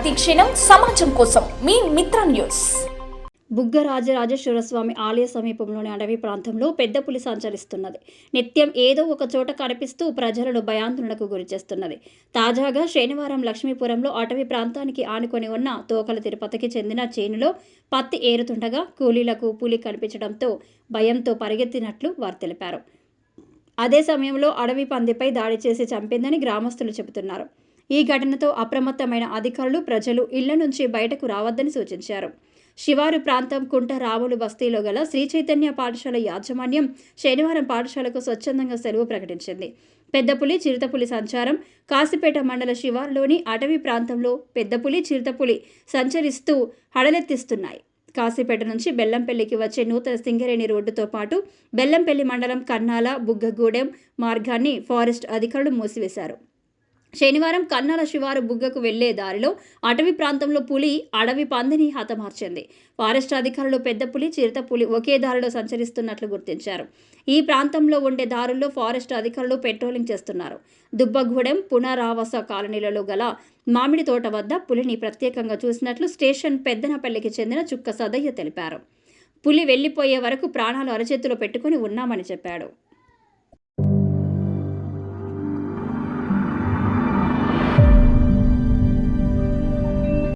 ప్రతి క్షణం సమాజం కోసం మీ మిత్ర న్యూస్. బుగ్గ రాజరాజేశ్వరస్వామి ఆలయ సమీపంలోని అడవి ప్రాంతంలో పెద్ద పులి సంచరిస్తున్నది. నిత్యం ఏదో ఒక చోట కనిపిస్తూ ప్రజలను భయాందోళనకు గురిచేస్తున్నది. తాజాగా శనివారం లక్ష్మీపురంలో అటవీ ప్రాంతానికి ఆనుకొని ఉన్న తోకల తిరుపతికి చెందిన చేనులో పత్తి ఏరుతుండగా కూలీలకు పులి కనిపించడంతో భయంతో పరిగెత్తినట్లు వారు తెలిపారు. అదే సమయంలో అడవి పందిపై దాడి చేసి చంపిందని గ్రామస్తులు చెబుతున్నారు. ఈ ఘటనతో అప్రమత్తమైన అధికారులు ప్రజలు ఇళ్ల నుంచి బయటకు రావద్దని సూచించారు. శివారు ప్రాంతం కుంట రాములు బస్తీలో గల శ్రీ చైతన్య పాఠశాల యాజమాన్యం శనివారం పాఠశాలకు స్వచ్ఛందంగా సెలవు ప్రకటించింది. పెద్దపులి చిరుతపులి సంచారం కాశీపేట మండల శివారులోని అటవీ ప్రాంతంలో పెద్దపులి చిరుతపులి సంచరిస్తూ హడలెత్తిస్తున్నాయి. కాశీపేట నుంచి బెల్లంపల్లికి వచ్చే నూతన సింగరేణి రోడ్డుతో పాటు బెల్లంపల్లి మండలం కన్నాల బుగ్గగూడెం మార్గాన్ని ఫారెస్ట్ అధికారులు మూసివేశారు. శనివారం కన్నాల శివారు బుగ్గకు వెళ్లే దారిలో అటవీ ప్రాంతంలో పులి అడవి పందిని హతమార్చింది. ఫారెస్ట్ అధికారులు పెద్ద పులి చిరుతపులి ఒకే దారిలో సంచరిస్తున్నట్లు గుర్తించారు. ఈ ప్రాంతంలో ఉండే దారుల్లో ఫారెస్ట్ అధికారులు పెట్రోలింగ్ చేస్తున్నారు. దుబ్బగూడెం పునరావాస కాలనీలలో గల మామిడి తోట వద్ద పులిని ప్రత్యేకంగా చూసినట్లు స్టేషన్ పెద్దనపల్లికి చెందిన చుక్క సదయ్య తెలిపారు. పులి వెళ్లిపోయే వరకు ప్రాణాలు అరచేతిలో పెట్టుకుని ఉన్నామని చెప్పాడు.